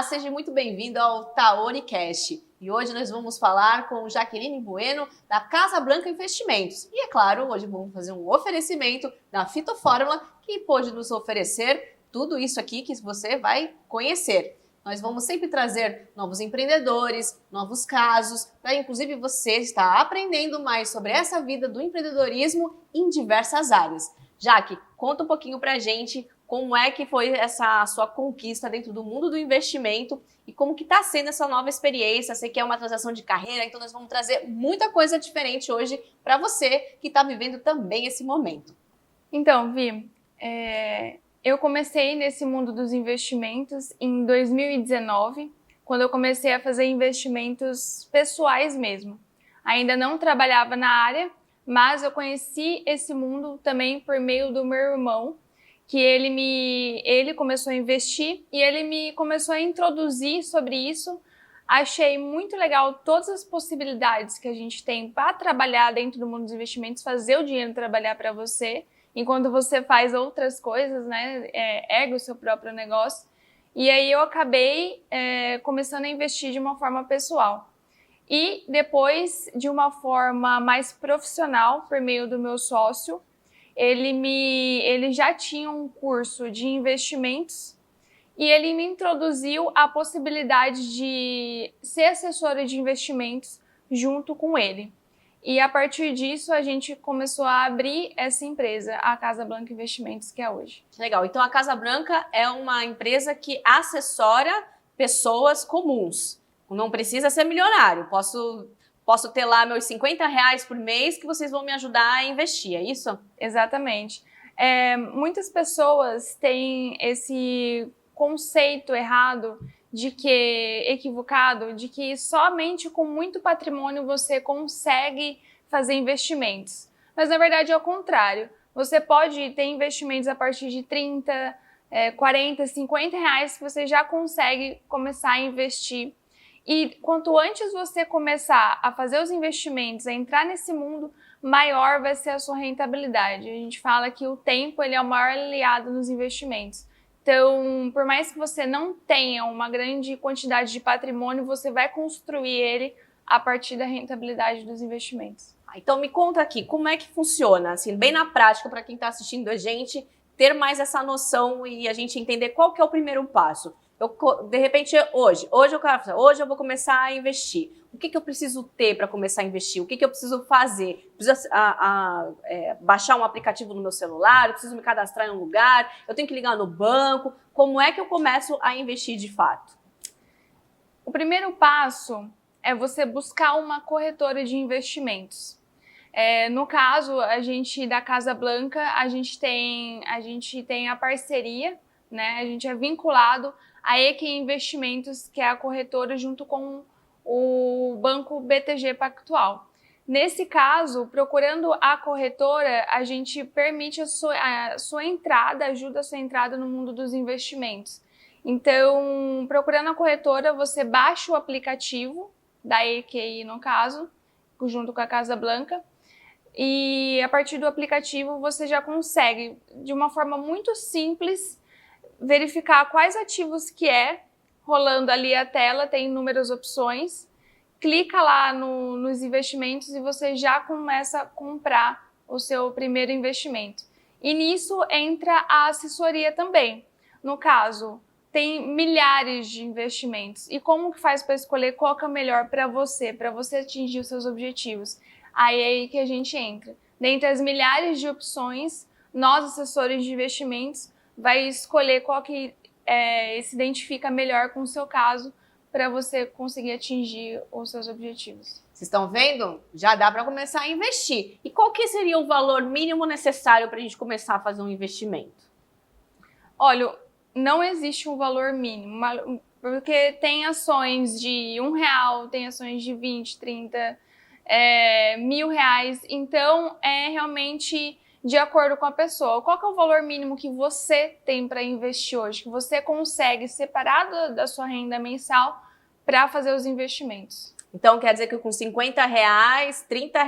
seja muito bem-vindo ao Taori Cash. E hoje nós vamos falar com Jaqueline Bueno, da Casa Blanca Investimentos. E é claro, hoje vamos fazer um oferecimento da Fitofórmula, que pôde nos oferecer tudo isso aqui que você vai conhecer. Nós vamos sempre trazer novos empreendedores, novos casos, para inclusive você estar aprendendo mais sobre essa vida do empreendedorismo em diversas áreas. Jaque, conta um pouquinho pra gente como é que foi essa sua conquista dentro do mundo do investimento e como que está sendo essa nova experiência. Sei que é uma transação de carreira, então nós vamos trazer muita coisa diferente hoje para você que está vivendo também esse momento. Então, Vi, eu comecei nesse mundo dos investimentos em 2019, quando eu comecei a fazer investimentos pessoais mesmo. Ainda não trabalhava na área, mas eu conheci esse mundo também por meio do meu irmão, que ele começou a investir e ele me começou a introduzir sobre isso. Achei muito legal todas as possibilidades que a gente tem para trabalhar dentro do mundo dos investimentos, fazer o dinheiro trabalhar para você, enquanto você faz outras coisas, né? Ergue o seu próprio negócio. E aí eu acabei começando a investir de uma forma pessoal. E depois, de uma forma mais profissional, por meio do meu sócio, ele já tinha um curso de investimentos e ele me introduziu a possibilidade de ser assessora de investimentos junto com ele. E a partir disso a gente começou a abrir essa empresa, a Casa Blanca Investimentos, que é hoje. Legal, então a Casa Blanca é uma empresa que assessora pessoas comuns. Não precisa ser milionário, posso ter lá meus R$50 por mês que vocês vão me ajudar a investir, é isso? Exatamente. Muitas pessoas têm esse conceito errado, equivocado, de que somente com muito patrimônio você consegue fazer investimentos. Mas na verdade é o contrário. Você pode ter investimentos a partir de 30, 40, 50 reais que você já consegue começar a investir. E quanto antes você começar a fazer os investimentos, a entrar nesse mundo, maior vai ser a sua rentabilidade. A gente fala que o tempo ele é o maior aliado nos investimentos. Então, por mais que você não tenha uma grande quantidade de patrimônio, você vai construir ele a partir da rentabilidade dos investimentos. Então me conta aqui, como é que funciona, assim, bem na prática, para quem está assistindo a gente, ter mais essa noção e a gente entender qual que é o primeiro passo. De repente, hoje eu vou começar a investir. O que eu preciso ter para começar a investir? O que eu preciso fazer? Preciso baixar um aplicativo no meu celular? Eu preciso me cadastrar em um lugar? Eu tenho que ligar no banco? Como é que eu começo a investir de fato? O primeiro passo é você buscar uma corretora de investimentos. No caso, a gente da Casa Blanca, a gente tem a parceria, né? A gente é vinculado a EQ Investimentos, que é a corretora junto com o banco BTG Pactual. Nesse caso, procurando a corretora, a gente permite a sua entrada, ajuda a sua entrada no mundo dos investimentos. Então, procurando a corretora, você baixa o aplicativo da EQI, no caso, junto com a Casa Blanca, e a partir do aplicativo você já consegue, de uma forma muito simples, verificar quais ativos que rolando ali a tela, tem inúmeras opções, clica lá nos investimentos e você já começa a comprar o seu primeiro investimento. E nisso entra a assessoria também. No caso, tem milhares de investimentos. E como que faz para escolher qual que é o melhor para você atingir os seus objetivos? Aí é aí que a gente entra. Dentre as milhares de opções, nós, assessores de investimentos, vai escolher qual que se identifica melhor com o seu caso para você conseguir atingir os seus objetivos. Vocês estão vendo? Já dá para começar a investir. E qual que seria o valor mínimo necessário para a gente começar a fazer um investimento? Olha, não existe um valor mínimo, porque tem ações de R$1, tem ações de 20, 30, R$1.000. Então, é realmente de acordo com a pessoa. Qual que é o valor mínimo que você tem para investir hoje? Que você consegue separar da sua renda mensal para fazer os investimentos? Então, quer dizer que com R$ 50, R$ 30,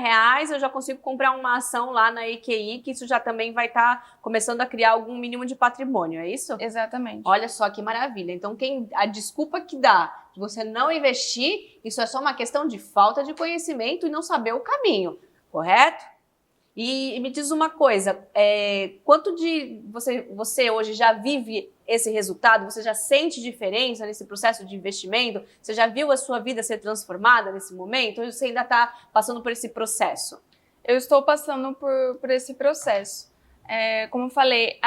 eu já consigo comprar uma ação lá na EQI, que isso já também vai estar começando a criar algum mínimo de patrimônio, é isso? Exatamente. Olha só que maravilha. Então, a desculpa que dá de você não investir, isso é só uma questão de falta de conhecimento e não saber o caminho, correto? E me diz uma coisa, quanto de você hoje já vive esse resultado? Você já sente diferença nesse processo de investimento? Você já viu a sua vida ser transformada nesse momento? Ou você ainda está passando por esse processo? Eu estou passando por esse processo. Como eu falei,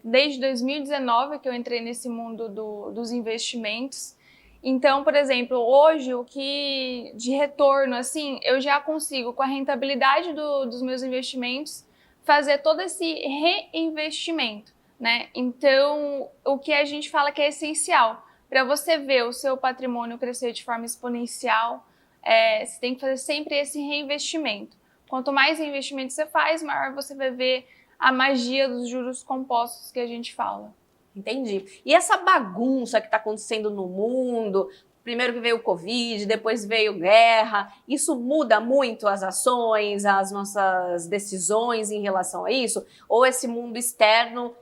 desde 2019 que eu entrei nesse mundo dos investimentos. Então, por exemplo, hoje o que de retorno, assim, eu já consigo, com a rentabilidade dos meus investimentos, fazer todo esse reinvestimento, né? Então, o que a gente fala que é essencial para você ver o seu patrimônio crescer de forma exponencial, você tem que fazer sempre esse reinvestimento. Quanto mais investimento você faz, maior você vai ver a magia dos juros compostos que a gente fala. Entendi. E essa bagunça que está acontecendo no mundo, primeiro que veio o Covid, depois veio guerra, isso muda muito as ações, as nossas decisões em relação a isso? Ou esse mundo externo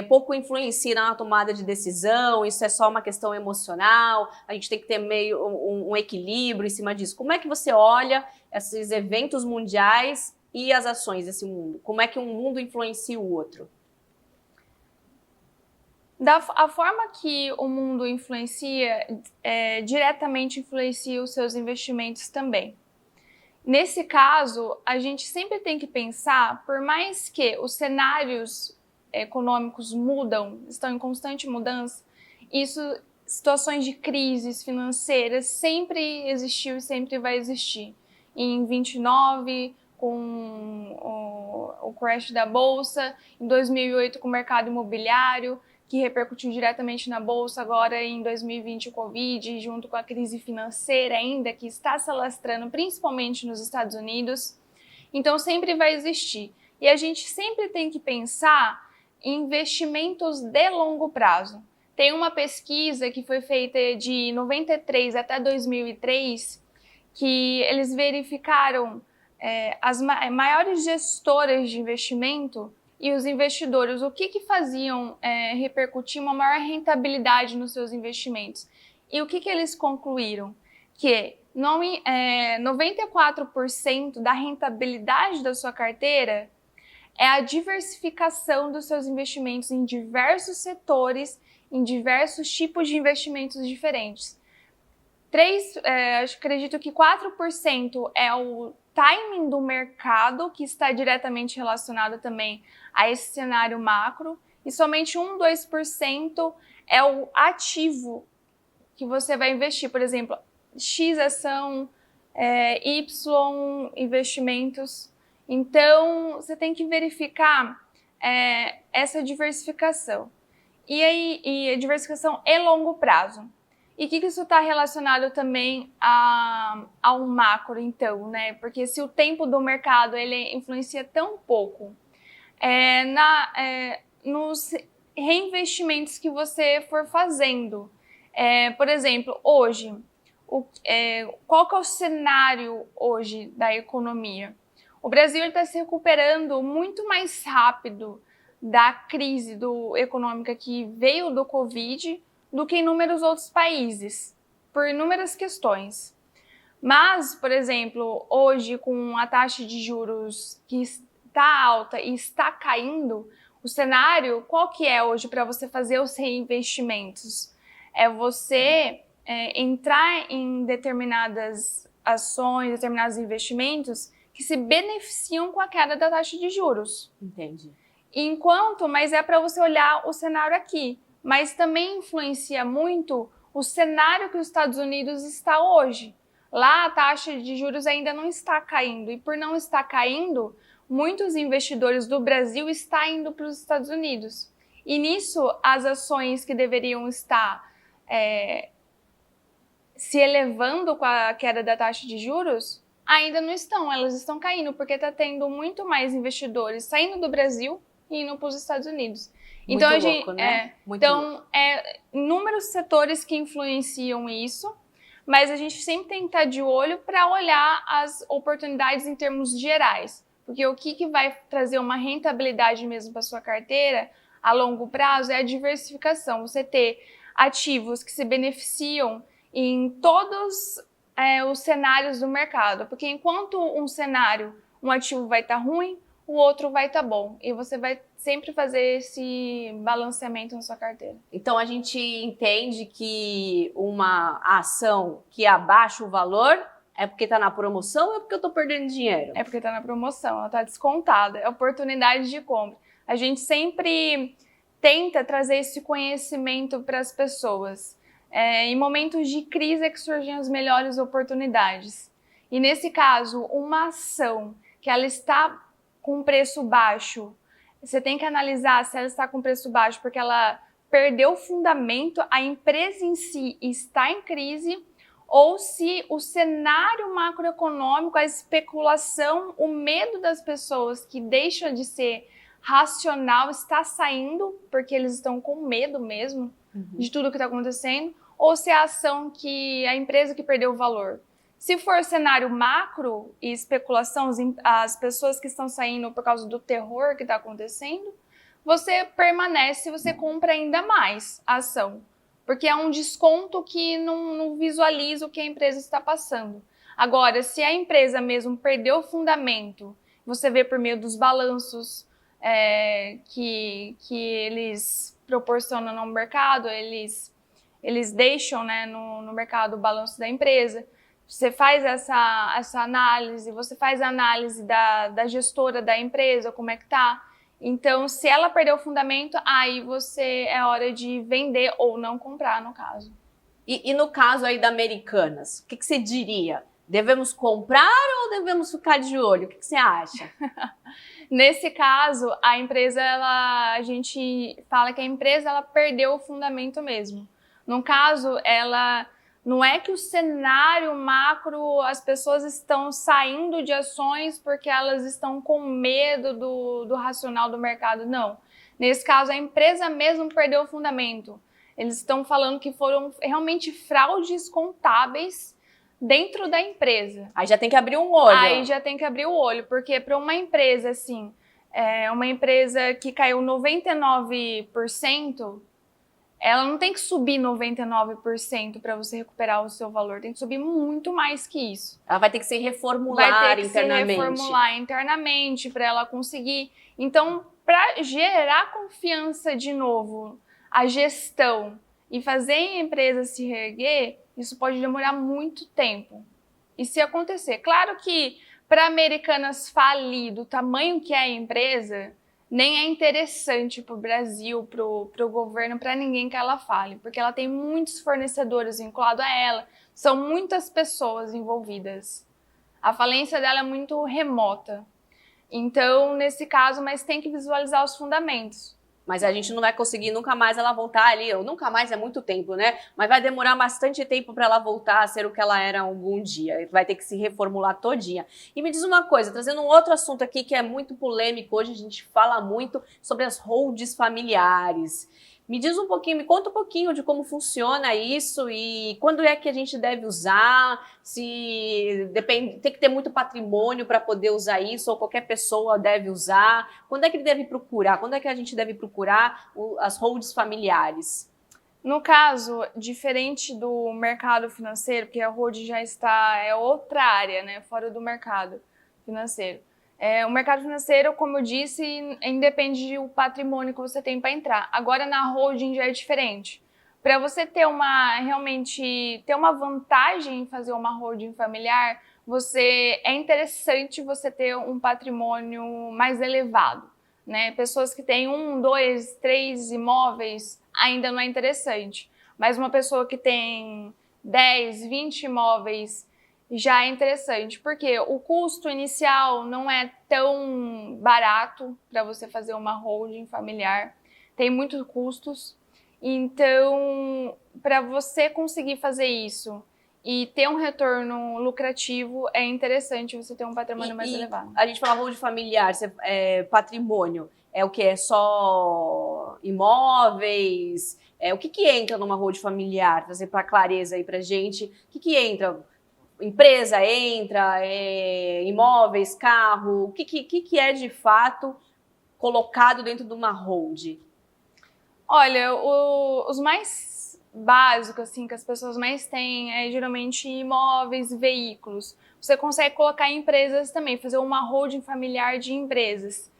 pouco influencia na tomada de decisão, isso é só uma questão emocional, a gente tem que ter meio um equilíbrio em cima disso. Como é que você olha esses eventos mundiais e as ações desse mundo? Como é que um mundo influencia o outro? A forma que o mundo influencia, diretamente influencia os seus investimentos também. Nesse caso, a gente sempre tem que pensar, por mais que os cenários econômicos estão em constante mudança, situações de crises financeiras sempre existiu e sempre vai existir. Em 29, com o crash da Bolsa, em 2008 com o mercado imobiliário, que repercutiu diretamente na Bolsa, agora em 2020 o Covid, junto com a crise financeira ainda, que está se alastrando principalmente nos Estados Unidos. Então sempre vai existir. E a gente sempre tem que pensar em investimentos de longo prazo. Tem uma pesquisa que foi feita de 93 até 2003, que eles verificaram as maiores gestoras de investimento e os investidores, o que faziam repercutir uma maior rentabilidade nos seus investimentos. E o que eles concluíram? Que 94% da rentabilidade da sua carteira é a diversificação dos seus investimentos em diversos setores, em diversos tipos de investimentos diferentes. Acredito que 4% é o timing do mercado, que está diretamente relacionado também a esse cenário macro, e somente 2% é o ativo que você vai investir. Por exemplo, X ação, Y investimentos. Então, você tem que verificar essa diversificação. E a diversificação é longo prazo. E o que isso está relacionado também ao macro, então, né? Porque se o tempo do mercado ele influencia tão pouco nos reinvestimentos que você for fazendo. Por exemplo, hoje, qual que é o cenário hoje da economia? O Brasil está se recuperando muito mais rápido da crise econômica que veio do Covid do que inúmeros outros países, por inúmeras questões. Mas, por exemplo, hoje com a taxa de juros que está alta e está caindo, o cenário, qual que é hoje para você fazer os reinvestimentos? É você entrar em determinadas ações, determinados investimentos que se beneficiam com a queda da taxa de juros. Entendi. Mas é para você olhar o cenário aqui. Mas também influencia muito o cenário que os Estados Unidos está hoje. Lá a taxa de juros ainda não está caindo, e por não estar caindo, muitos investidores do Brasil estão indo para os Estados Unidos. E nisso, as ações que deveriam estar se elevando com a queda da taxa de juros, ainda não estão, elas estão caindo, porque está tendo muito mais investidores saindo do Brasil e indo para os Estados Unidos. Muito louco, né? Inúmeros setores que influenciam isso, mas a gente sempre tem que estar de olho para olhar as oportunidades em termos gerais. Porque o que vai trazer uma rentabilidade mesmo para sua carteira a longo prazo é a diversificação. Você ter ativos que se beneficiam em todos os cenários do mercado. Porque enquanto um ativo vai estar ruim, o outro vai estar bom. E você vai sempre fazer esse balanceamento na sua carteira. Então a gente entende que uma ação que abaixa o valor é porque está na promoção ou é porque eu estou perdendo dinheiro? É porque está na promoção, ela está descontada, é oportunidade de compra. A gente sempre tenta trazer esse conhecimento para as pessoas. Em momentos de crise é que surgem as melhores oportunidades. E nesse caso, uma ação que ela está com preço baixo, você tem que analisar se ela está com preço baixo porque ela perdeu o fundamento, a empresa em si está em crise, ou se o cenário macroeconômico, a especulação, o medo das pessoas que deixam de ser racional está saindo, porque eles estão com medo mesmo de tudo que está acontecendo, ou se é a empresa que perdeu o valor. Se for cenário macro e especulação, as pessoas que estão saindo por causa do terror que está acontecendo, você permanece, você compra ainda mais a ação. Porque é um desconto que não visualiza o que a empresa está passando. Agora, se a empresa mesmo perdeu o fundamento, você vê por meio dos balanços que eles proporcionam no mercado, eles deixam, né, no mercado o balanço da empresa. Você faz essa análise, você faz a análise da gestora da empresa, como é que tá. Então, se ela perdeu o fundamento, aí é hora de vender ou não comprar, no caso. E no caso aí da Americanas, o que você diria? Devemos comprar ou devemos ficar de olho? O que você acha? Nesse caso, a gente fala que a empresa ela perdeu o fundamento mesmo. No caso, não é que o cenário macro, as pessoas estão saindo de ações porque elas estão com medo do racional do mercado, não. Nesse caso, a empresa mesmo perdeu o fundamento. Eles estão falando que foram realmente fraudes contábeis dentro da empresa. Aí já tem que abrir um olho. Aí já tem que abrir o olho, porque para uma empresa assim, uma empresa que caiu 99%, ela não tem que subir 99% para você recuperar o seu valor, tem que subir muito mais que isso. Ela vai ter que se reformular internamente. Vai ter que se reformular internamente para ela conseguir. Então, para gerar confiança de novo, a gestão e fazer a empresa se reerguer, isso pode demorar muito tempo. E se acontecer, claro que para Americanas falir do tamanho que é a empresa, nem é interessante para o Brasil, para o governo, para ninguém que ela fale, porque ela tem muitos fornecedores vinculados a ela, são muitas pessoas envolvidas. A falência dela é muito remota. Então, nesse caso, mas tem que visualizar os fundamentos. Mas a gente não vai conseguir nunca mais ela voltar ali, ou nunca mais é muito tempo, né? Mas vai demorar bastante tempo para ela voltar a ser o que ela era algum dia. Vai ter que se reformular todinha. E me diz uma coisa, trazendo um outro assunto aqui que é muito polêmico, hoje a gente fala muito sobre as holdings familiares. Me diz um pouquinho, me conta um pouquinho de como funciona isso e quando é que a gente deve usar, se depende, tem que ter muito patrimônio para poder usar isso ou qualquer pessoa deve usar. Quando é que ele deve procurar? Quando é que a gente deve procurar as holdings familiares? No caso, diferente do mercado financeiro, porque a holding já é outra área, né, fora do mercado financeiro. O mercado financeiro, como eu disse, independe do patrimônio que você tem para entrar. Agora, na holding já é diferente. Para você realmente ter uma vantagem em fazer uma holding familiar, é interessante você ter um patrimônio mais elevado, né? Pessoas que têm 1, 2, 3 imóveis ainda não é interessante. Mas uma pessoa que tem 10, 20 imóveis já é interessante, porque o custo inicial não é tão barato para você fazer uma holding familiar, tem muitos custos. Então, para você conseguir fazer isso e ter um retorno lucrativo, é interessante você ter um patrimônio mais elevado. A gente fala holding familiar, patrimônio, é o que? É só imóveis? O que entra numa holding familiar? Trazer para clareza aí para gente. O que entra? Empresa entra, imóveis, carro? O que é de fato colocado dentro de uma holding? Olha, os mais básicos, assim, que as pessoas mais têm é geralmente imóveis, veículos. Você consegue colocar em empresas também, fazer uma holding familiar de empresas.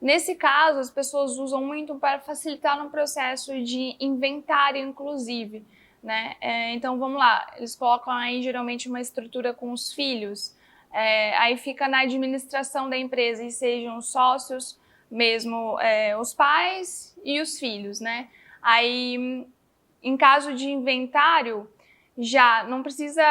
Nesse caso, as pessoas usam muito para facilitar no processo de inventário, inclusive, né? Então, vamos lá, eles colocam aí geralmente uma estrutura com os filhos, aí fica na administração da empresa e sejam sócios mesmo, os pais e os filhos, né? Aí, em caso de inventário, já não precisa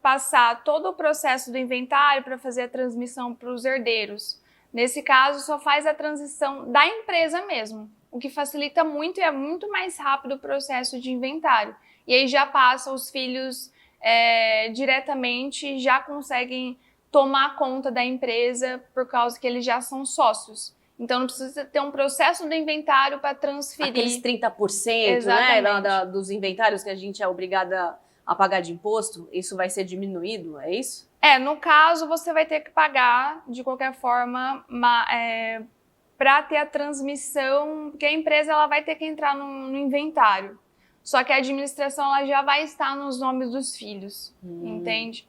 passar todo o processo do inventário para fazer a transmissão para os herdeiros. Nesse caso, só faz a transição da empresa mesmo, o que facilita muito e é muito mais rápido o processo de inventário. E aí já passa os filhos diretamente, já conseguem tomar conta da empresa por causa que eles já são sócios. Então não precisa ter um processo do inventário para transferir. Aqueles 30%, né, dos inventários que a gente é obrigada a pagar de imposto, isso vai ser diminuído, é isso? No caso, você vai ter que pagar, de qualquer forma, para ter a transmissão, porque a empresa ela vai ter que entrar no inventário. Só que a administração ela já vai estar nos nomes dos filhos, entende?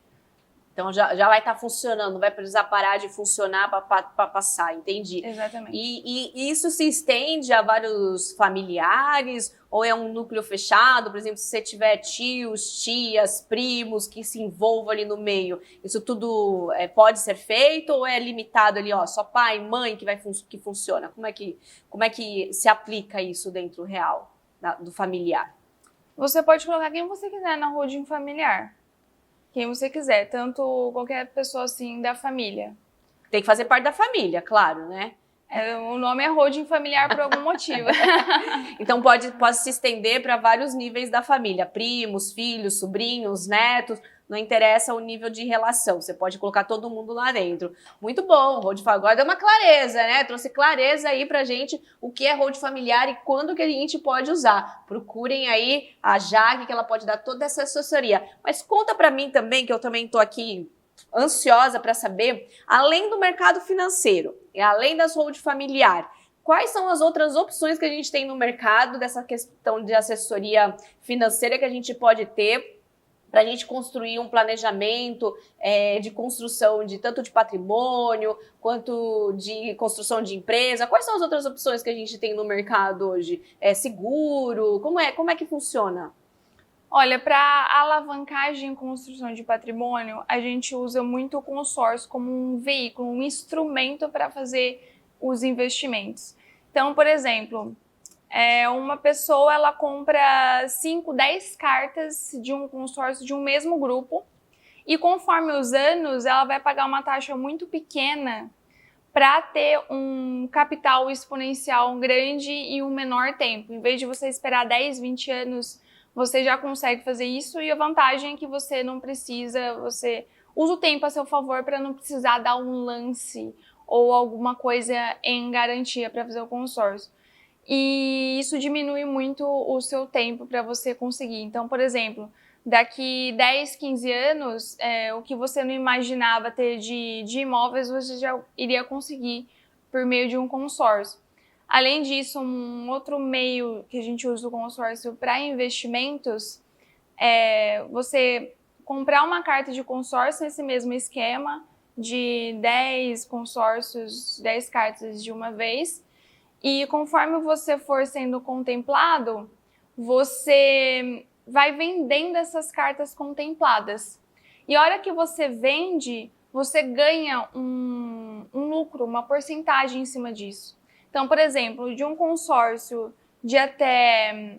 Então já vai estar funcionando, não vai precisar parar de funcionar para passar, entendi. Exatamente. E isso se estende a vários familiares ou é um núcleo fechado? Por exemplo, se você tiver tios, tias, primos que se envolvam ali no meio, isso tudo pode ser feito ou é limitado ali, só pai, mãe que funciona? Como é que se aplica isso dentro real, do familiar? Você pode colocar quem você quiser na holding familiar. Quem você quiser, tanto qualquer pessoa assim da família. Tem que fazer parte da família, claro, né? O nome é holding familiar por algum motivo. Então pode se estender para vários níveis da família, primos, filhos, sobrinhos, netos, não interessa o nível de relação, você pode colocar todo mundo lá dentro. Muito bom, holding familiar, agora deu uma clareza, né? Trouxe clareza aí pra gente o que é holding familiar e quando que a gente pode usar. Procurem aí a Jaque, que ela pode dar toda essa assessoria. Mas conta pra mim também, que eu também tô aqui ansiosa para saber, além do mercado financeiro e além das holding familiar, quais são as outras opções que a gente tem no mercado dessa questão de assessoria financeira que a gente pode ter para a gente construir um planejamento de construção tanto de patrimônio quanto de construção de empresa? Quais são as outras opções que a gente tem no mercado hoje? Seguro? Como é que funciona? Olha, para alavancagem e construção de patrimônio, a gente usa muito o consórcio como um veículo, um instrumento para fazer os investimentos. Então, por exemplo, uma pessoa ela compra 5, 10 cartas de um consórcio de um mesmo grupo e conforme os anos ela vai pagar uma taxa muito pequena para ter um capital exponencial grande em um menor tempo. Em vez de você esperar 10, 20 anos, você já consegue fazer isso e a vantagem é que você não precisa, você usa o tempo a seu favor para não precisar dar um lance ou alguma coisa em garantia para fazer o consórcio. E isso diminui muito o seu tempo para você conseguir. Então, por exemplo, daqui 10, 15 anos, o que você não imaginava ter de imóveis, você já iria conseguir por meio de um consórcio. Além disso, um outro meio que a gente usa o consórcio para investimentos é você comprar uma carta de consórcio nesse mesmo esquema de 10 consórcios, 10 cartas de uma vez. E conforme você for sendo contemplado, você vai vendendo essas cartas contempladas. E a hora que você vende, você ganha um lucro, uma porcentagem em cima disso. Então, por exemplo, de um consórcio de até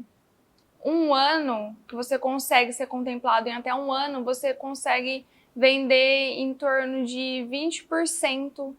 1 ano, que você consegue ser contemplado em até 1 ano, você consegue vender em torno de 20%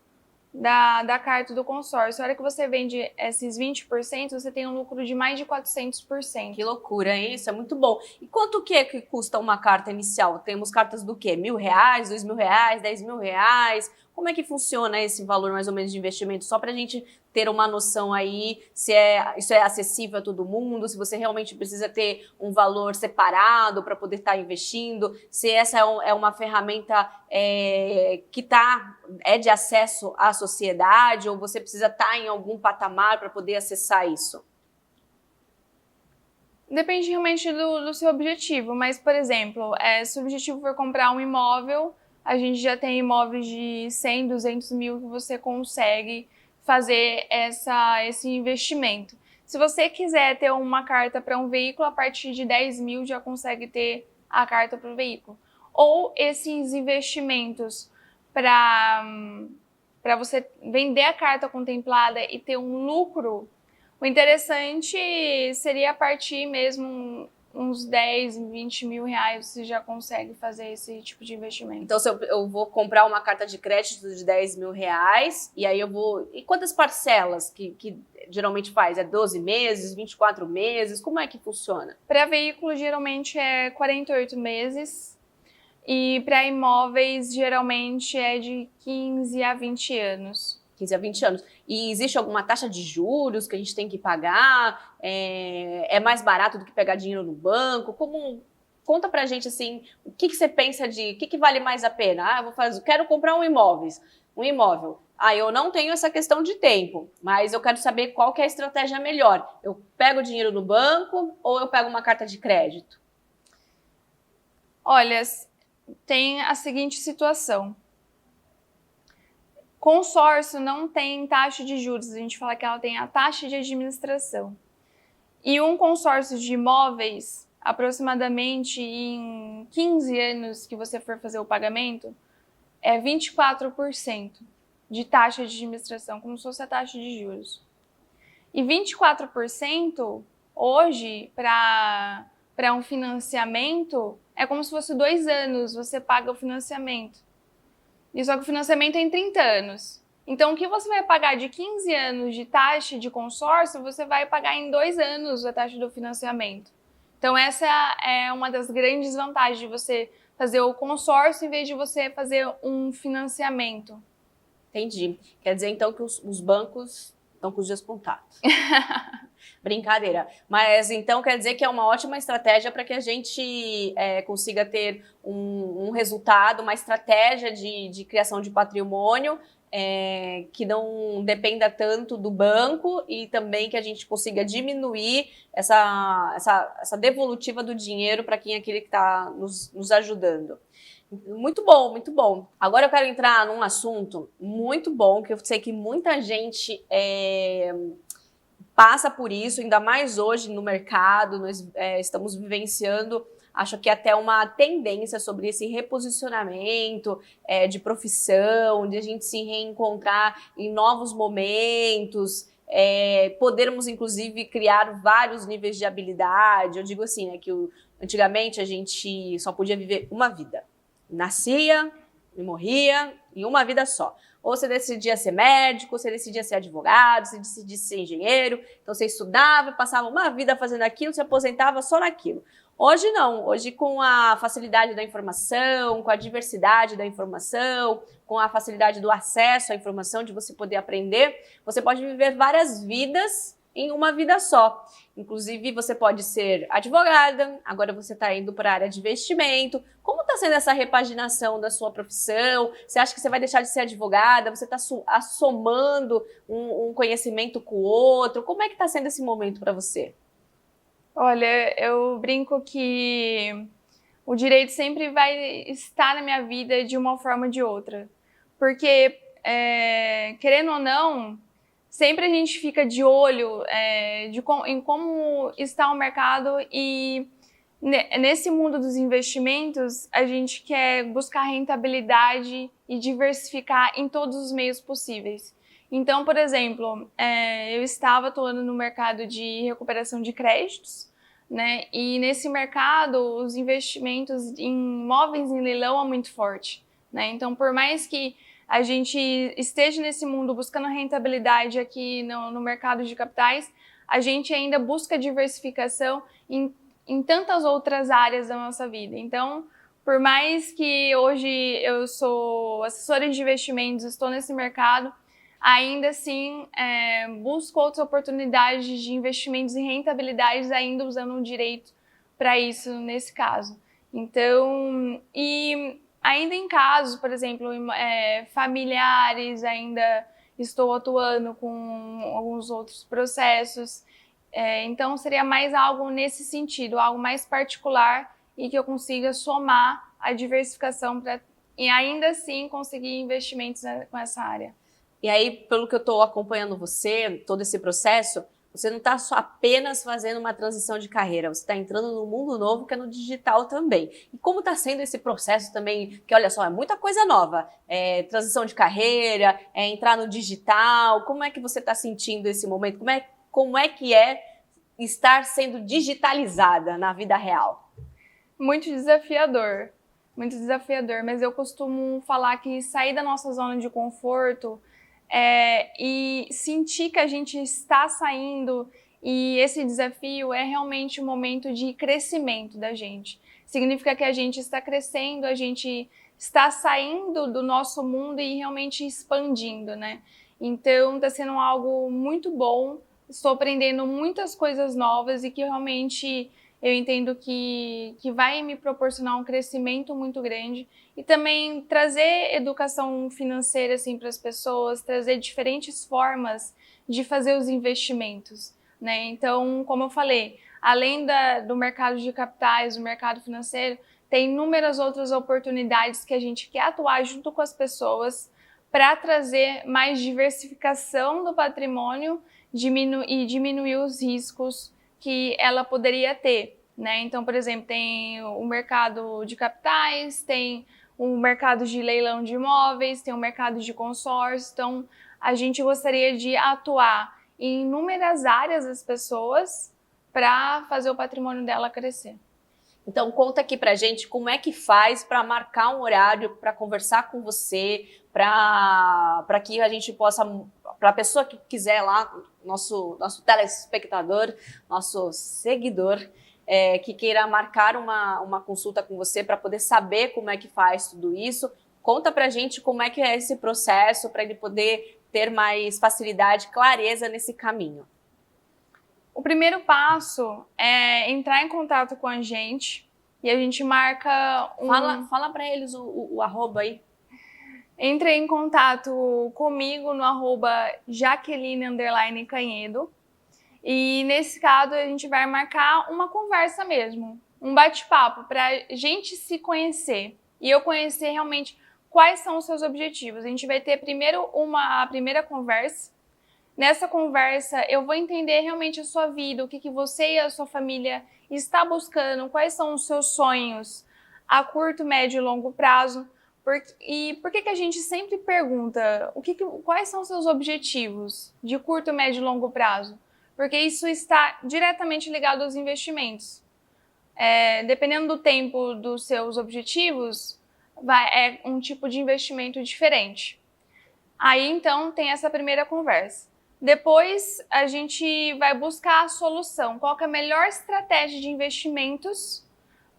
da carta do consórcio. A hora que você vende esses 20%, você tem um lucro de mais de 400%. Que loucura, hein? Isso é muito bom. E quanto que custa uma carta inicial? Temos cartas do quê? R$1.000, R$2.000, R$10.000? Como é que funciona esse valor mais ou menos de investimento? Só para a gente ter uma noção aí se isso é acessível a todo mundo, se você realmente precisa ter um valor separado para poder estar investindo, se essa é uma ferramenta que é de acesso à sociedade, ou você precisa estar em algum patamar para poder acessar isso? Depende realmente do seu objetivo, mas, por exemplo, se o objetivo for comprar um imóvel, a gente já tem imóveis de 100, 200 mil que você consegue fazer esse investimento. Se você quiser ter uma carta para um veículo, a partir de 10 mil já consegue ter a carta para o veículo. Ou esses investimentos para você vender a carta contemplada e ter um lucro, o interessante seria a partir mesmo uns 10, 20 mil reais, você já consegue fazer esse tipo de investimento. Então, se eu vou comprar uma carta de crédito de R$10.000, e aí eu vou... E quantas parcelas que geralmente faz? É 12 meses, 24 meses? Como é que funciona? Para veículo, geralmente é 48 meses. E para imóveis, geralmente é de 15 a 20 anos. 15 a 20 anos. E existe alguma taxa de juros que a gente tem que pagar? É mais barato do que pegar dinheiro no banco? Conta pra gente, assim, o que você pensa o que vale mais a pena? Quero comprar um imóvel. Eu não tenho essa questão de tempo, mas eu quero saber qual que é a estratégia melhor. Eu pego o dinheiro no banco ou eu pego uma carta de crédito? Olha, tem a seguinte situação. Consórcio não tem taxa de juros, a gente fala que ela tem a taxa de administração. E um consórcio de imóveis, aproximadamente em 15 anos que você for fazer o pagamento, é 24% de taxa de administração, como se fosse a taxa de juros. E 24% hoje, para um financiamento, é como se fosse 2 anos você paga o financiamento. E só que o financiamento é em 30 anos. Então, o que você vai pagar de 15 anos de taxa de consórcio, você vai pagar em 2 anos a taxa do financiamento. Então, essa é uma das grandes vantagens de você fazer o consórcio em vez de você fazer um financiamento. Entendi. Quer dizer, então, que os bancos estão com os dias contados. Brincadeira. Mas, então, quer dizer que é uma ótima estratégia para que a gente consiga ter um resultado, uma estratégia de criação de patrimônio que não dependa tanto do banco e também que a gente consiga diminuir essa devolutiva do dinheiro para quem é aquele que está nos ajudando. Muito bom, muito bom. Agora eu quero entrar num assunto muito bom, que eu sei que muita gente passa por isso, ainda mais hoje no mercado, nós estamos vivenciando, acho que até uma tendência sobre esse reposicionamento de profissão, de a gente se reencontrar em novos momentos, podermos inclusive criar vários níveis de habilidade. Eu digo assim, né, que antigamente a gente só podia viver uma vida. Nascia e morria em uma vida só. Ou você decidia ser médico, você decidia ser advogado, você decidia ser engenheiro. Então você estudava, passava uma vida fazendo aquilo, se aposentava só naquilo. Hoje não. Hoje, com a facilidade da informação, com a diversidade da informação, com a facilidade do acesso à informação, de você poder aprender, você pode viver várias vidas em uma vida só. Inclusive, você pode ser advogada, agora você está indo para a área de investimento. Como está sendo essa repaginação da sua profissão? Você acha que você vai deixar de ser advogada? Você está somando um conhecimento com o outro? Como é que está sendo esse momento para você? Olha, eu brinco que o direito sempre vai estar na minha vida de uma forma ou de outra. Porque, querendo ou não, sempre a gente fica de olho em como está o mercado e nesse mundo dos investimentos a gente quer buscar rentabilidade e diversificar em todos os meios possíveis. Então, por exemplo, eu estava atuando no mercado de recuperação de créditos, né? E nesse mercado os investimentos em imóveis em leilão é muito forte, né? Então, por mais que a gente esteja nesse mundo buscando rentabilidade aqui no mercado de capitais, a gente ainda busca diversificação em tantas outras áreas da nossa vida. Então, por mais que hoje eu sou assessora de investimentos, estou nesse mercado, ainda assim busco outras oportunidades de investimentos e rentabilidades, ainda usando o direito para isso nesse caso. Então, e ainda em casos, por exemplo, familiares, ainda estou atuando com alguns outros processos. Então, seria mais algo nesse sentido, algo mais particular e que eu consiga somar a diversificação e ainda assim conseguir investimentos com essa área. E aí, pelo que eu estou acompanhando você, todo esse processo, você não está só apenas fazendo uma transição de carreira, você está entrando num mundo novo que é no digital também. E como está sendo esse processo também, que olha só, é muita coisa nova, transição de carreira, entrar no digital, como é que você está sentindo esse momento? Como é que é estar sendo digitalizada na vida real? Muito desafiador, mas eu costumo falar que sair da nossa zona de conforto e sentir que a gente está saindo, e esse desafio é realmente um momento de crescimento da gente. Significa que a gente está crescendo, a gente está saindo do nosso mundo e realmente expandindo, né? Então, está sendo algo muito bom, estou aprendendo muitas coisas novas e que realmente eu entendo que vai me proporcionar um crescimento muito grande e também trazer educação financeira assim, para as pessoas, trazer diferentes formas de fazer os investimentos, né? Então, como eu falei, além do mercado de capitais, do mercado financeiro, tem inúmeras outras oportunidades que a gente quer atuar junto com as pessoas para trazer mais diversificação do patrimônio e diminuir os riscos que ela poderia ter, né? Então, por exemplo, tem o mercado de capitais, tem o mercado de leilão de imóveis, tem o mercado de consórcio. Então, a gente gostaria de atuar em inúmeras áreas das pessoas para fazer o patrimônio dela crescer. Então, conta aqui pra gente como é que faz para marcar um horário para conversar com você, para que a gente possa, para a pessoa que quiser lá, nosso telespectador, nosso seguidor, que queira marcar uma consulta com você para poder saber como é que faz tudo isso. Conta pra gente como é que é esse processo para ele poder ter mais facilidade, clareza nesse caminho. O primeiro passo é entrar em contato com a gente e a gente marca Fala para eles o arroba aí. Entre em contato comigo no arroba Jaqueline_Canhedo e nesse caso a gente vai marcar uma conversa mesmo, um bate-papo para a gente se conhecer e eu conhecer realmente quais são os seus objetivos. A gente vai ter primeiro a primeira conversa. Nessa conversa, eu vou entender realmente a sua vida, o que você e a sua família está buscando, quais são os seus sonhos a curto, médio e longo prazo. E por que a gente sempre pergunta quais são os seus objetivos de curto, médio e longo prazo? Porque isso está diretamente ligado aos investimentos. Dependendo do tempo dos seus objetivos, é um tipo de investimento diferente. Aí, então, tem essa primeira conversa. Depois, a gente vai buscar a solução. Qual que é a melhor estratégia de investimentos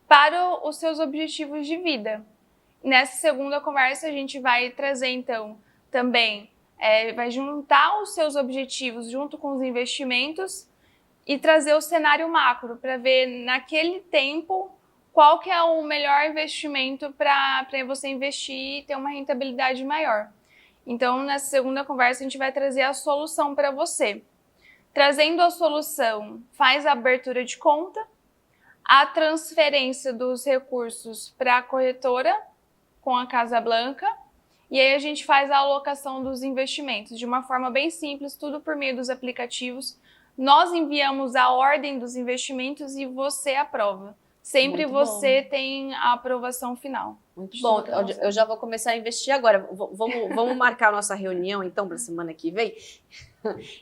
para os seus objetivos de vida? Nessa segunda conversa, a gente vai trazer, então, também, vai juntar os seus objetivos junto com os investimentos e trazer o cenário macro para ver, naquele tempo, qual que é o melhor investimento para você investir e ter uma rentabilidade maior. Então, nessa segunda conversa, a gente vai trazer a solução para você. Trazendo a solução, faz a abertura de conta, a transferência dos recursos para a corretora com a Casa Blanca, e aí a gente faz a alocação dos investimentos de uma forma bem simples, tudo por meio dos aplicativos. Nós enviamos a ordem dos investimentos e você aprova. Sempre você tem a aprovação final. Muito bom, eu já vou começar a investir agora. Vamos marcar a nossa reunião, então, para a semana que vem?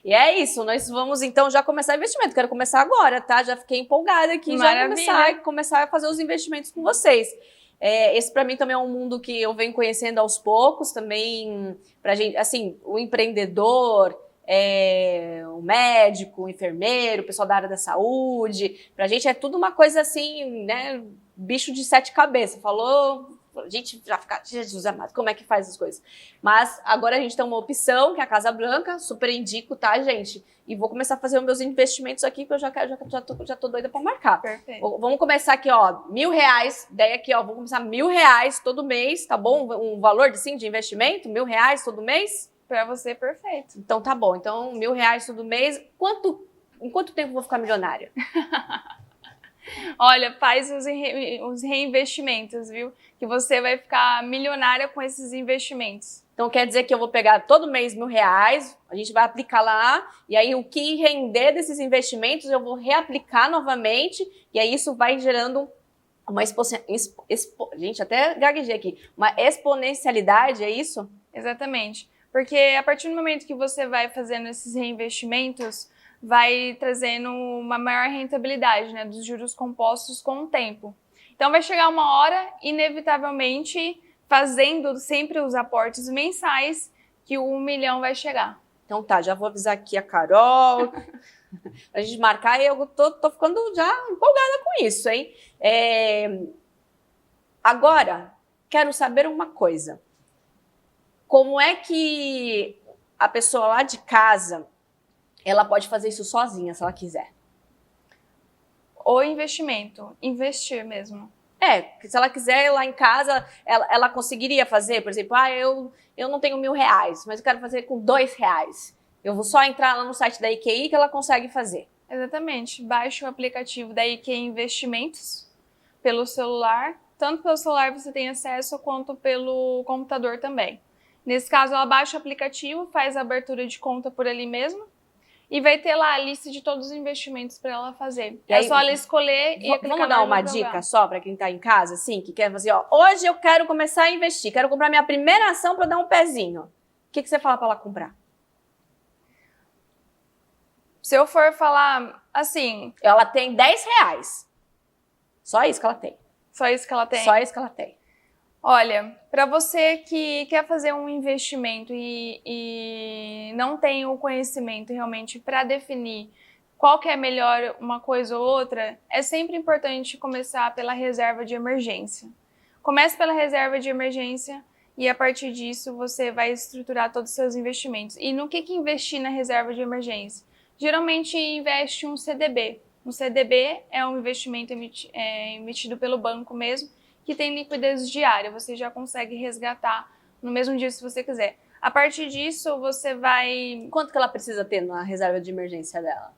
E é isso, nós vamos, então, já começar investimento. Quero começar agora, tá? Já fiquei empolgada aqui, já começar a fazer os investimentos com vocês. Esse para mim também é um mundo que eu venho conhecendo aos poucos também, pra gente, assim, o empreendedor, o médico, o enfermeiro, o pessoal da área da saúde, pra gente é tudo uma coisa assim, né, bicho de sete cabeças, falou, a gente já fica, Jesus amado, como é que faz as coisas? Mas agora a gente tem uma opção, que é a Casa Blanca, super indico, tá, gente? E vou começar a fazer os meus investimentos aqui, que eu já tô doida pra marcar. Perfeito. Vamos começar aqui, ó, R$1.000, ideia aqui, ó, vamos começar R$1.000 todo mês, tá bom? Um valor, assim, de investimento, R$1.000 todo mês? Pra você, perfeito. Então tá bom, então R$1.000 todo mês, em quanto tempo eu vou ficar milionária? Olha, faz os reinvestimentos, viu? Que você vai ficar milionária com esses investimentos. Então quer dizer que eu vou pegar todo mês R$1.000, a gente vai aplicar lá, e aí o que render desses investimentos eu vou reaplicar novamente, e aí isso vai gerando uma gente, até gaguejei aqui, uma exponencialidade, é isso? Exatamente. Porque a partir do momento que você vai fazendo esses reinvestimentos, vai trazendo uma maior rentabilidade, né, dos juros compostos com o tempo. Então vai chegar uma hora, inevitavelmente, fazendo sempre os aportes mensais, que o 1 milhão vai chegar. Então tá, já vou avisar aqui a Carol, pra gente marcar, e eu tô ficando já empolgada com isso, hein? Agora, quero saber uma coisa. Como é que a pessoa lá de casa, ela pode fazer isso sozinha, se ela quiser? O investimento, investir mesmo. Se ela quiser lá em casa, ela conseguiria fazer, por exemplo, eu não tenho R$1.000, mas eu quero fazer com R$2. Eu vou só entrar lá no site da IQI que ela consegue fazer. Exatamente. Baixe o aplicativo da IQI Investimentos pelo celular. Tanto pelo celular você tem acesso, quanto pelo computador também. Nesse caso, ela baixa o aplicativo, faz a abertura de conta por ali mesmo e vai ter lá a lista de todos os investimentos para ela fazer. E aí, é só ela escolher e clicar. Vamos dar uma dica só para quem está em casa, assim, que quer fazer, ó, hoje eu quero começar a investir, quero comprar minha primeira ação para dar um pezinho. O que você fala para ela comprar? Se eu for falar assim... Ela tem R$10. Só isso que ela tem. Só isso que ela tem? Só isso que ela tem. Olha, para você que quer fazer um investimento e não tem o conhecimento realmente para definir qual que é melhor uma coisa ou outra, é sempre importante começar pela reserva de emergência. Comece pela reserva de emergência e a partir disso você vai estruturar todos os seus investimentos. E no que investir na reserva de emergência? Geralmente investe um CDB. Um CDB é um investimento emitido pelo banco mesmo, que tem liquidez diária, você já consegue resgatar no mesmo dia se você quiser. A partir disso, você vai... Quanto que ela precisa ter na reserva de emergência dela?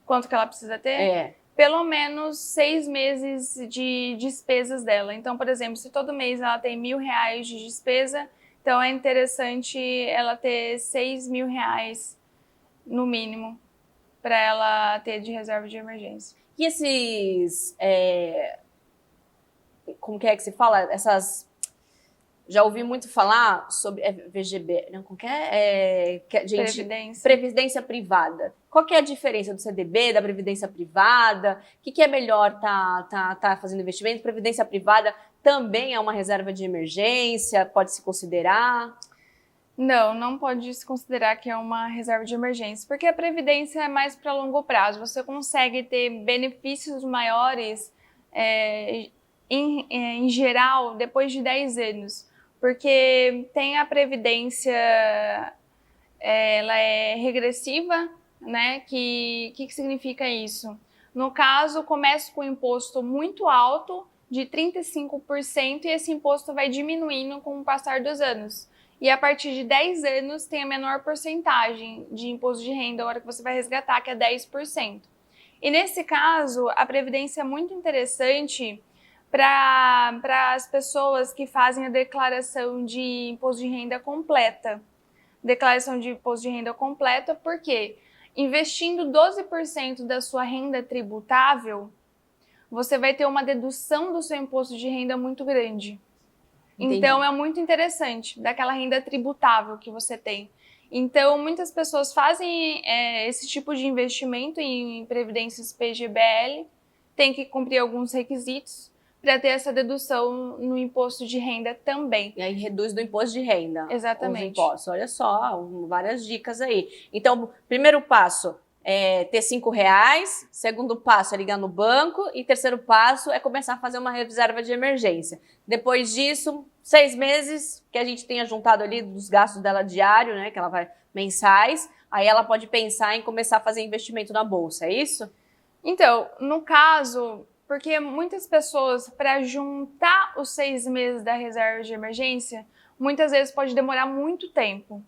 Quanto que ela precisa ter? Pelo menos 6 meses de despesas dela. Então, por exemplo, se todo mês ela tem R$1.000 de despesa, então é interessante ela ter R$6.000 no mínimo para ela ter de reserva de emergência. E esses... Como que se fala? Essas... Já ouvi muito falar sobre VGB, não, como que é? Gente, previdência privada. Qual que é a diferença do CDB, da previdência privada? O que é melhor tá fazendo investimento? Previdência privada também é uma reserva de emergência? Pode se considerar? Não pode se considerar que é uma reserva de emergência, porque a previdência é mais para longo prazo. Você consegue ter benefícios maiores em geral depois de 10 anos. Porque tem a previdência, ela é regressiva, né? Que significa isso? No caso, começa com um imposto muito alto, de 35%, e esse imposto vai diminuindo com o passar dos anos. E a partir de 10 anos tem a menor porcentagem de imposto de renda, a hora que você vai resgatar, que é 10%. E nesse caso, a previdência é muito interessante para as pessoas que fazem a declaração de imposto de renda completa. Declaração de imposto de renda completa, porque investindo 12% da sua renda tributável, você vai ter uma dedução do seu imposto de renda muito grande. Entendi. Então, é muito interessante, daquela renda tributável que você tem. Então, muitas pessoas fazem esse tipo de investimento em previdências PGBL, tem que cumprir alguns requisitos. para ter essa dedução no imposto de renda também. E aí reduz do imposto de renda. Exatamente. Os impostos. Olha só, várias dicas aí. Então, primeiro passo é ter R$5. Segundo passo é ligar no banco. E terceiro passo é começar a fazer uma reserva de emergência. Depois disso, 6 meses que a gente tenha juntado ali dos gastos dela diário, né? Que ela vai mensais. Aí ela pode pensar em começar a fazer investimento na bolsa, é isso? Então, no caso, porque muitas pessoas, para juntar os 6 meses da reserva de emergência, muitas vezes pode demorar muito tempo,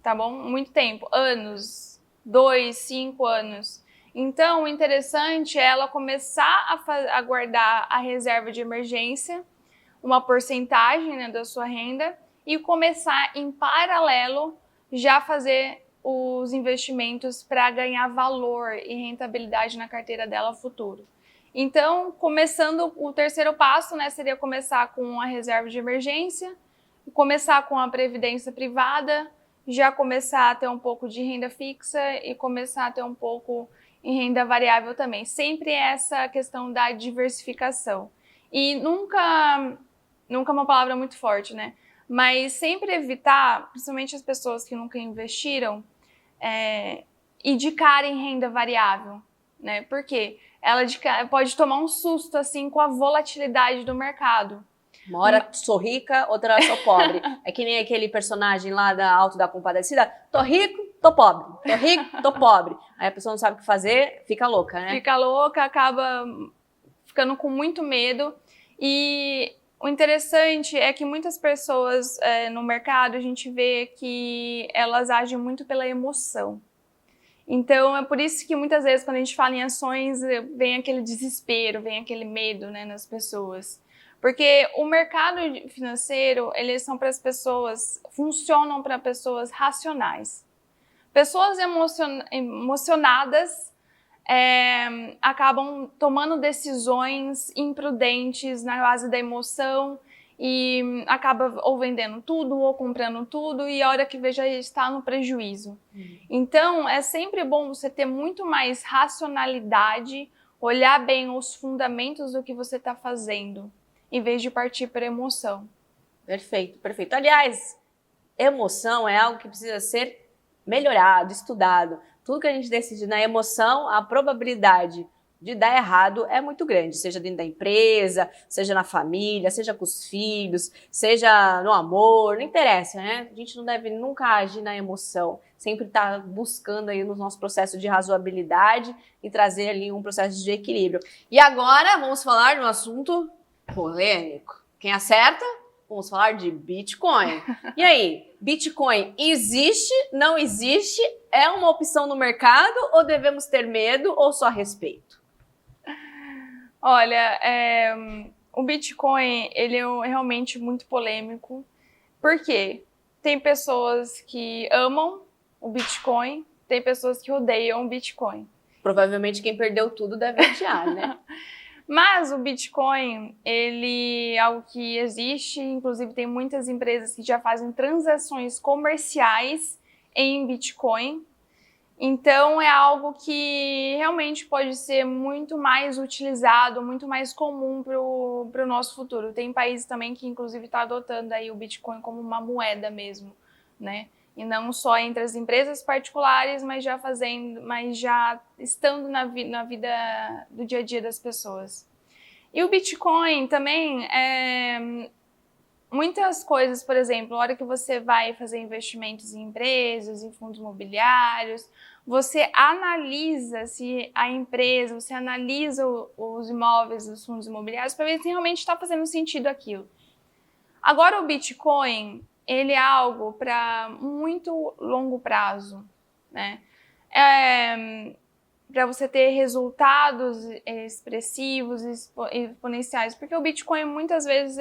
tá bom? Muito tempo, anos, 2, 5 anos. Então, o interessante é ela começar a guardar a reserva de emergência, uma porcentagem, né, da sua renda, e começar em paralelo já fazer os investimentos para ganhar valor e rentabilidade na carteira dela futuro. Então, começando o terceiro passo, né, seria começar com a reserva de emergência, começar com a previdência privada, já começar a ter um pouco de renda fixa e começar a ter um pouco em renda variável também. Sempre essa questão da diversificação. E nunca é uma palavra muito forte, né? Mas sempre evitar, principalmente as pessoas que nunca investiram, ir de cara em renda variável, né? Por quê? Ela pode tomar um susto assim com a volatilidade do mercado. Uma hora sou rica, outra hora sou pobre. É que nem aquele personagem lá da Alto da Compadecida. Tô rico, tô pobre. Tô rico, tô pobre. Aí a pessoa não sabe o que fazer, fica louca, né? Fica louca, acaba ficando com muito medo. E o interessante é que muitas pessoas no mercado, a gente vê que elas agem muito pela emoção. Então, é por isso que muitas vezes, quando a gente fala em ações, vem aquele desespero, vem aquele medo, né, nas pessoas. Porque o mercado financeiro, eles são para as pessoas, funcionam para pessoas racionais. Pessoas emocionadas acabam tomando decisões imprudentes na base da emoção e acaba ou vendendo tudo ou comprando tudo e a hora que vê já está no prejuízo. Então, é sempre bom você ter muito mais racionalidade, olhar bem os fundamentos do que você está fazendo, em vez de partir para emoção. Perfeito, perfeito. Aliás, emoção é algo que precisa ser melhorado, estudado. Tudo que a gente decide na emoção, a probabilidade de dar errado é muito grande, seja dentro da empresa, seja na família, seja com os filhos, seja no amor, não interessa, né? A gente não deve nunca agir na emoção, sempre estar buscando aí no nosso processo de razoabilidade e trazer ali um processo de equilíbrio. E agora vamos falar de um assunto polêmico. Quem acerta? Vamos falar de Bitcoin. E aí, Bitcoin existe, não existe? É uma opção no mercado ou devemos ter medo ou só respeito? Olha, o Bitcoin, ele é realmente muito polêmico. Por quê? Tem pessoas que amam o Bitcoin, tem pessoas que odeiam o Bitcoin. Provavelmente quem perdeu tudo deve odiar, né? Mas o Bitcoin, ele é algo que existe, inclusive tem muitas empresas que já fazem transações comerciais em Bitcoin. Então, é algo que realmente pode ser muito mais utilizado, muito mais comum para o nosso futuro. Tem países também que, inclusive, estão adotando aí o Bitcoin como uma moeda mesmo, né? E não só entre as empresas particulares, mas já estando na vida do dia a dia das pessoas. E o Bitcoin também, muitas coisas, por exemplo, na hora que você vai fazer investimentos em empresas, em fundos imobiliários, você analisa se a empresa, você analisa os imóveis dos fundos imobiliários para ver se realmente está fazendo sentido aquilo. Agora o Bitcoin, ele é algo para muito longo prazo, né? Para você ter resultados expressivos, exponenciais, porque o Bitcoin muitas vezes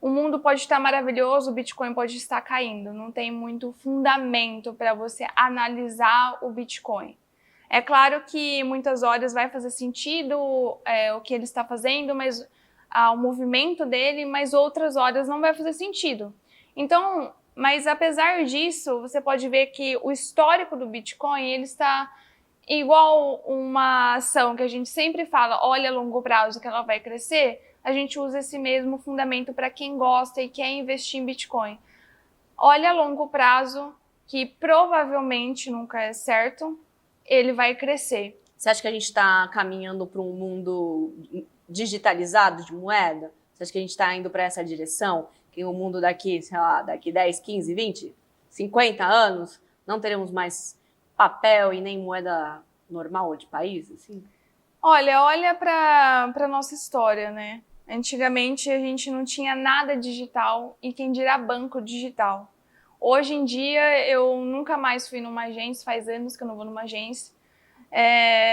o mundo pode estar maravilhoso, o Bitcoin pode estar caindo. Não tem muito fundamento para você analisar o Bitcoin. É claro que muitas horas vai fazer sentido o que ele está fazendo, mas o movimento dele, mas outras horas não vai fazer sentido. Então, mas apesar disso, você pode ver que o histórico do Bitcoin, ele está igual uma ação que a gente sempre fala, olha a longo prazo que ela vai crescer. a gente usa esse mesmo fundamento para quem gosta e quer investir em Bitcoin. Olha a longo prazo, que provavelmente nunca é certo, ele vai crescer. Você acha que a gente está caminhando para um mundo digitalizado de moeda? Você acha que a gente está indo para essa direção? Que o mundo daqui, sei lá, daqui 10, 15, 20, 50 anos, não teremos mais papel e nem moeda normal de país, assim? Olha para a nossa história, né? Antigamente a gente não tinha nada digital e quem dirá banco digital. Hoje em dia eu nunca mais fui numa agência, faz anos que eu não vou numa agência.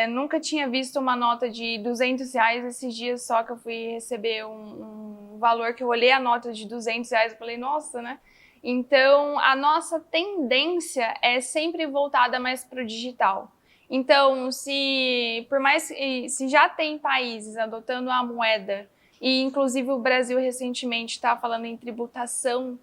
Nunca tinha visto uma nota de R$200 esses dias só que eu fui receber um valor que eu olhei a nota de R$200 e falei, nossa, né? Então a nossa tendência é sempre voltada mais para o digital. Então, se já tem países adotando a moeda, e inclusive o Brasil recentemente está falando em tributação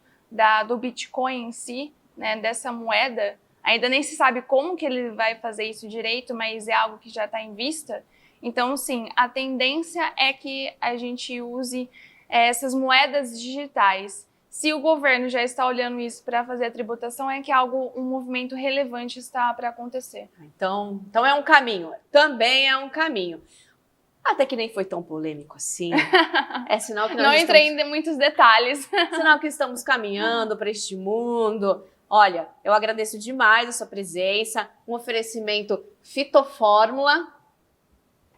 do Bitcoin em si, né, dessa moeda, ainda nem se sabe como que ele vai fazer isso direito, mas é algo que já está em vista. Então, sim, a tendência é que a gente use essas moedas digitais. Se o governo já está olhando isso para fazer a tributação, é que um movimento relevante está para acontecer. Então é um caminho, também é um caminho. Até que nem foi tão polêmico assim. É sinal que nós não entrei em muitos detalhes. Sinal que estamos caminhando para este mundo. Olha, eu agradeço demais a sua presença, um oferecimento Fitofórmula,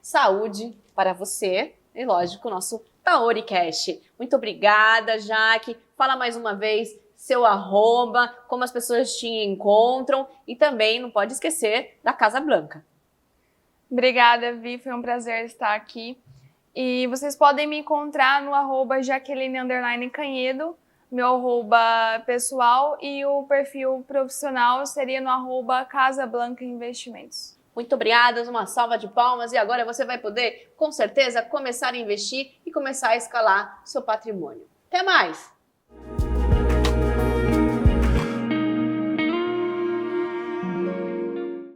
saúde para você e, lógico, o nosso Taori Cash. Muito obrigada, Jaque. Fala mais uma vez seu @, como as pessoas te encontram e também não pode esquecer da Casa Blanca. Obrigada, Vi, foi um prazer estar aqui. E vocês podem me encontrar no @Jaqueline_Canhedo, meu pessoal, e o perfil profissional seria no @Casa Blanca Investimentos. Muito obrigada, uma salva de palmas e agora você vai poder, com certeza, começar a investir e começar a escalar seu patrimônio. Até mais!